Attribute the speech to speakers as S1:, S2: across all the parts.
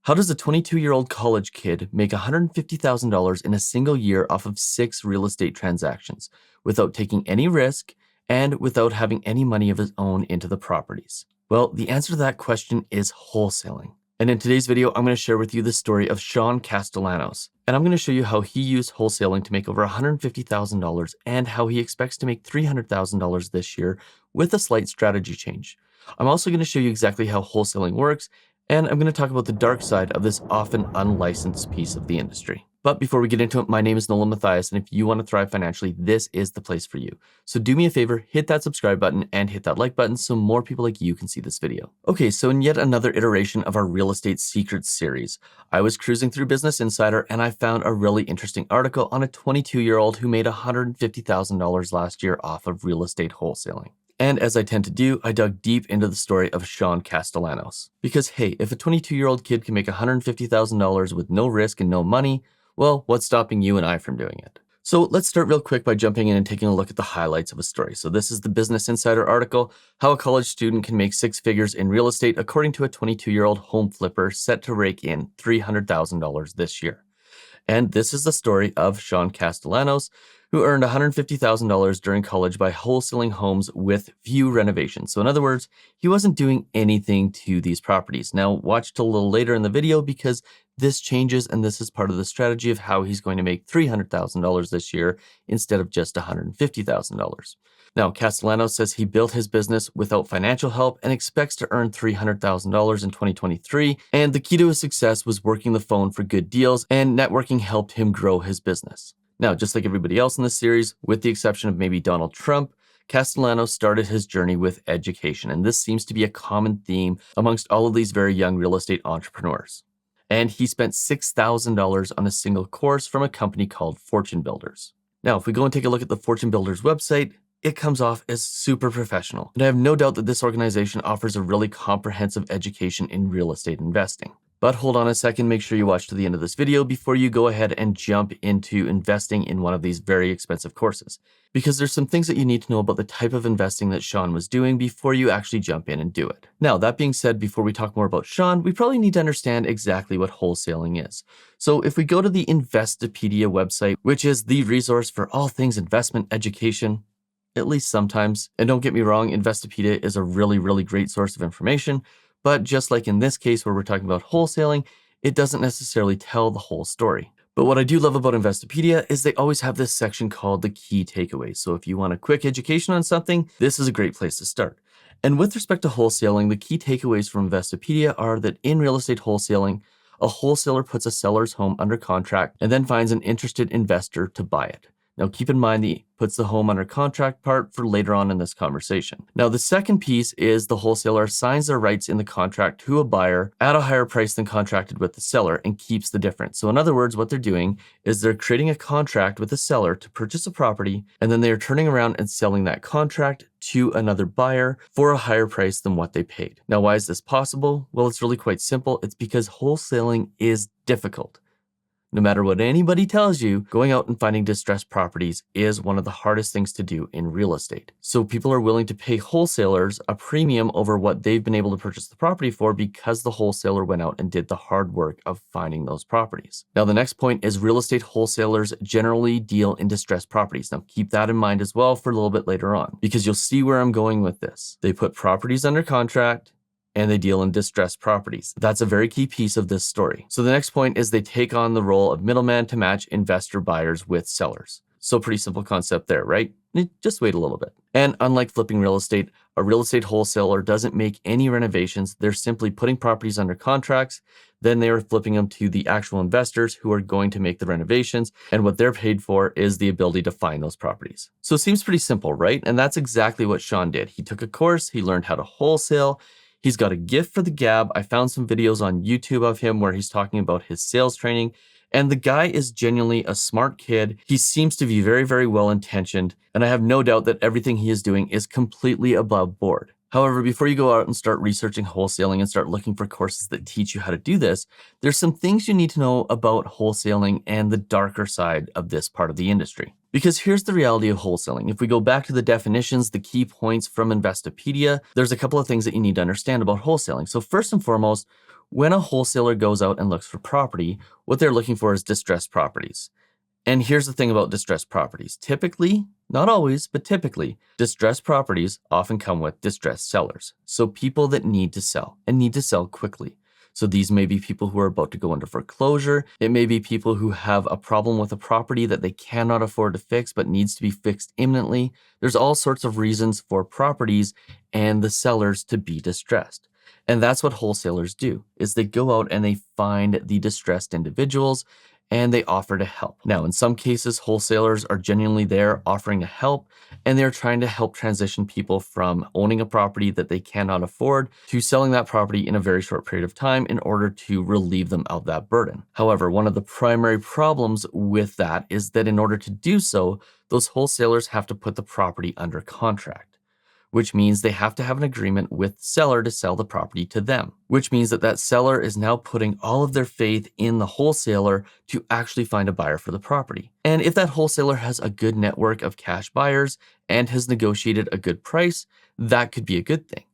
S1: How does a 22-year-old college kid make $150,000 in a single year off of 6 real estate transactions without taking any risk and without having any money of his own into the properties? Well, the answer to that question is wholesaling. And in today's video, I'm going to share with you the story of Sean Castellanos. And I'm going to show you how he used wholesaling to make over $150,000 and how he expects to make $300,000 this year with a slight strategy change. I'm also going to show you exactly how wholesaling works, and I'm going to talk about the dark side of this often unlicensed piece of the industry. But before we get into it, my name is Nolan Matthias, and if you want to thrive financially, this is the place for you. So do me a favor, hit that subscribe button and hit that like button so more people like you can see this video. Okay, so in yet another iteration of our Real Estate Secrets series, I was cruising through Business Insider and I found a really interesting article on a 22-year-old who made $150,000 last year off of real estate wholesaling. And as I tend to do, I dug deep into the story of Sean Castellanos. Because hey, if a 22-year-old kid can make $150,000 with no risk and no money, well, what's stopping you and I from doing it? So let's start real quick by jumping in and taking a look at the highlights of a story. So this is the Business Insider article, how a college student can make 6 figures in real estate according to a 22-year-old home flipper set to rake in $300,000 this year. And this is the story of Sean Castellanos, who earned $150,000 during college by wholesaling homes with few renovations. So in other words, he wasn't doing anything to these properties. Now watch till a little later in the video because this changes, and this is part of the strategy of how he's going to make $300,000 this year instead of just $150,000. Now, Castellanos says he built his business without financial help and expects to earn $300,000 in 2023. And the key to his success was working the phone for good deals, and networking helped him grow his business. Now, just like everybody else in this series, with the exception of maybe Donald Trump, Castellanos started his journey with education, and this seems to be a common theme amongst all of these very young real estate entrepreneurs. And he spent $6,000 on a single course from a company called Fortune Builders. Now, if we go and take a look at the Fortune Builders website, it comes off as super professional. And I have no doubt that this organization offers a really comprehensive education in real estate investing. But hold on a second, make sure you watch to the end of this video before you go ahead and jump into investing in one of these very expensive courses. Because there's some things that you need to know about the type of investing that Sean was doing before you actually jump in and do it. Now, that being said, before we talk more about Sean, we probably need to understand exactly what wholesaling is. So if we go to the Investopedia website, which is the resource for all things investment education, at least sometimes, and don't get me wrong, Investopedia is a really, really great source of information. But just like in this case where we're talking about wholesaling, it doesn't necessarily tell the whole story. But what I do love about Investopedia is they always have this section called the key takeaways. So if you want a quick education on something, this is a great place to start. And with respect to wholesaling, the key takeaways from Investopedia are that in real estate wholesaling, a wholesaler puts a seller's home under contract and then finds an interested investor to buy it. Now, keep in mind the puts the home under contract part for later on in this conversation. Now, the second piece is the wholesaler assigns their rights in the contract to a buyer at a higher price than contracted with the seller and keeps the difference. So in other words, what they're doing is they're creating a contract with the seller to purchase a property, and then they're turning around and selling that contract to another buyer for a higher price than what they paid. Now, why is this possible? Well, it's really quite simple. It's because wholesaling is difficult. No matter what anybody tells you, going out and finding distressed properties is one of the hardest things to do in real estate. So people are willing to pay wholesalers a premium over what they've been able to purchase the property for because the wholesaler went out and did the hard work of finding those properties. Now, the next point is real estate wholesalers generally deal in distressed properties. Now, keep that in mind as well for a little bit later on, because you'll see where I'm going with this. They put properties under contract, and they deal in distressed properties. That's a very key piece of this story. So the next point is they take on the role of middleman to match investor buyers with sellers. So pretty simple concept there, right? Just wait a little bit. And unlike flipping real estate, a real estate wholesaler doesn't make any renovations. They're simply putting properties under contracts. Then they are flipping them to the actual investors who are going to make the renovations. And what they're paid for is the ability to find those properties. So it seems pretty simple, right? And that's exactly what Sean did. He took a course, he learned how to wholesale. He's got a gift for the gab. I found some videos on YouTube of him where he's talking about his sales training. And the guy is genuinely a smart kid. He seems to be very, very well intentioned. And I have no doubt that everything he is doing is completely above board. However, before you go out and start researching wholesaling and start looking for courses that teach you how to do this, there's some things you need to know about wholesaling and the darker side of this part of the industry. Because here's the reality of wholesaling. If we go back to the definitions, the key points from Investopedia, there's a couple of things that you need to understand about wholesaling. So first and foremost, When a wholesaler goes out and looks for property, what they're looking for is distressed properties. And here's the thing about distressed properties. Typically, not always, but typically, distressed properties often come with distressed sellers. So people that need to sell and need to sell quickly. So these may be people who are about to go into foreclosure. It may be people who have a problem with a property that they cannot afford to fix but needs to be fixed imminently. There's all sorts of reasons for properties and the sellers to be distressed. And that's what wholesalers do, is they go out and they find the distressed individuals and they offer to help. Now, in some cases, wholesalers are genuinely there offering to help, and they're trying to help transition people from owning a property that they cannot afford to selling that property in a very short period of time in order to relieve them of that burden. However, one of the primary problems with that is that in order to do so, those wholesalers have to put the property under contract, which means they have to have an agreement with the seller to sell the property to them, which means that that seller is now putting all of their faith in the wholesaler to actually find a buyer for the property. And if that wholesaler has a good network of cash buyers and has negotiated a good price, that could be a good thing.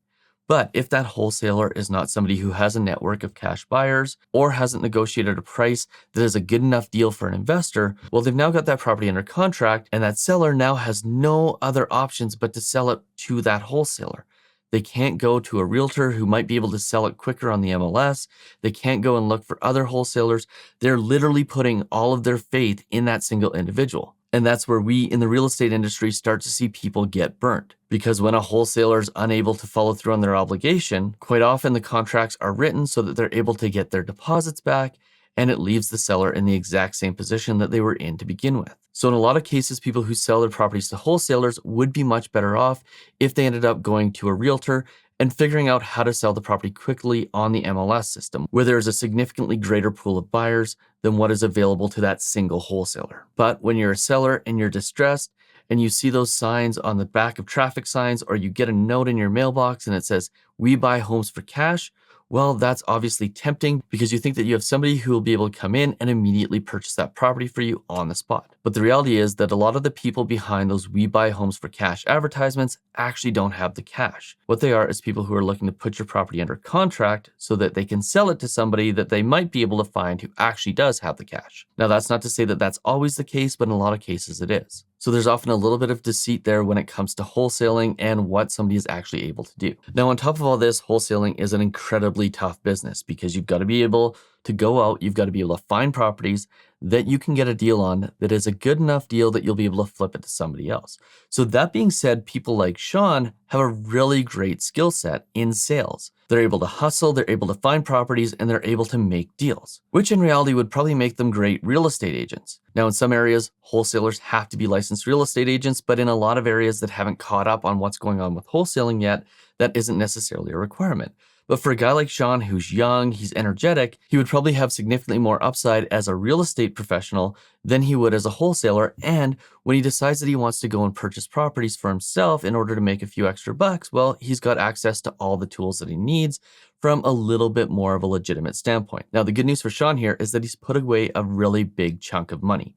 S1: But if that wholesaler is not somebody who has a network of cash buyers or hasn't negotiated a price that is a good enough deal for an investor, well, they've now got that property under contract, and that seller now has no other options but to sell it to that wholesaler. They can't go to a realtor who might be able to sell it quicker on the MLS. They can't go and look for other wholesalers. They're literally putting all of their faith in that single individual. And that's where we in the real estate industry start to see people get burnt. Because when a wholesaler is unable to follow through on their obligation, quite often the contracts are written so that they're able to get their deposits back, and it leaves the seller in the exact same position that they were in to begin with. So in a lot of cases, people who sell their properties to wholesalers would be much better off if they ended up going to a realtor and figuring out how to sell the property quickly on the MLS system, where there is a significantly greater pool of buyers than what is available to that single wholesaler. But when you're a seller and you're distressed, and you see those signs on the back of traffic signs, or you get a note in your mailbox and it says, "We buy homes for cash," well, that's obviously tempting because you think that you have somebody who will be able to come in and immediately purchase that property for you on the spot. But the reality is that a lot of the people behind those "We buy homes for cash" advertisements actually don't have the cash. What they are is people who are looking to put your property under contract so that they can sell it to somebody that they might be able to find who actually does have the cash. Now, that's not to say that that's always the case, but in a lot of cases it is. So there's often a little bit of deceit there when it comes to wholesaling and what somebody is actually able to do. Now, on top of all this, wholesaling is an incredibly tough business because you've got to be able to go out, you've got to be able to find properties that you can get a deal on that is a good enough deal that you'll be able to flip it to somebody else. So that being said, people like Sean have a really great skill set in sales. They're able to hustle, they're able to find properties, and they're able to make deals, which in reality would probably make them great real estate agents. Now, in some areas, wholesalers have to be licensed real estate agents, but in a lot of areas that haven't caught up on what's going on with wholesaling yet, that isn't necessarily a requirement. But for a guy like Sean, who's young, he's energetic, he would probably have significantly more upside as a real estate professional than he would as a wholesaler. And when he decides that he wants to go and purchase properties for himself in order to make a few extra bucks, well, he's got access to all the tools that he needs from a little bit more of a legitimate standpoint. Now, the good news for Sean here is that he's put away a really big chunk of money.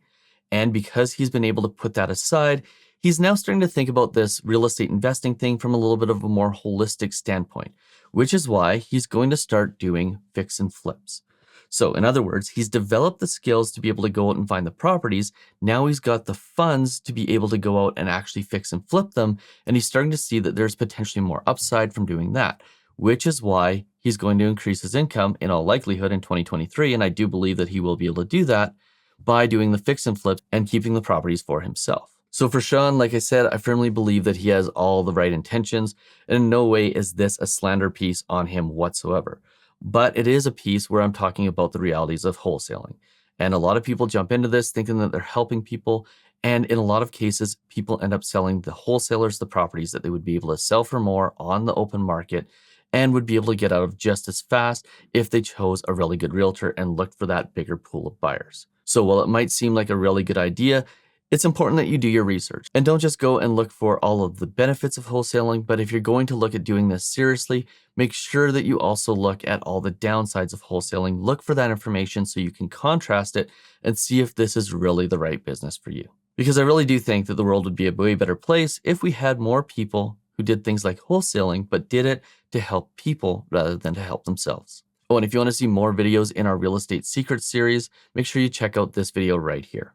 S1: And because he's been able to put that aside, he's now starting to think about this real estate investing thing from a little bit of a more holistic standpoint, which is why he's going to start doing fix and flips. So in other words, he's developed the skills to be able to go out and find the properties. Now he's got the funds to be able to go out and actually fix and flip them. And he's starting to see that there's potentially more upside from doing that, which is why he's going to increase his income in all likelihood in 2023. And I do believe that he will be able to do that by doing the fix and flips and keeping the properties for himself. So for Sean, like I said, I firmly believe that he has all the right intentions, and in no way is this a slander piece on him whatsoever. But it is a piece where I'm talking about the realities of wholesaling. And a lot of people jump into this thinking that they're helping people, and in a lot of cases, people end up selling the wholesalers the properties that they would be able to sell for more on the open market and would be able to get out of just as fast if they chose a really good realtor and looked for that bigger pool of buyers. So while it might seem like a really good idea, it's important that you do your research and don't just go and look for all of the benefits of wholesaling, but if you're going to look at doing this seriously, make sure that you also look at all the downsides of wholesaling. Look for that information so you can contrast it and see if this is really the right business for you. Because I really do think that the world would be a way better place if we had more people who did things like wholesaling, but did it to help people rather than to help themselves. Oh, and if you want to see more videos in our Real Estate Secrets series, make sure you check out this video right here.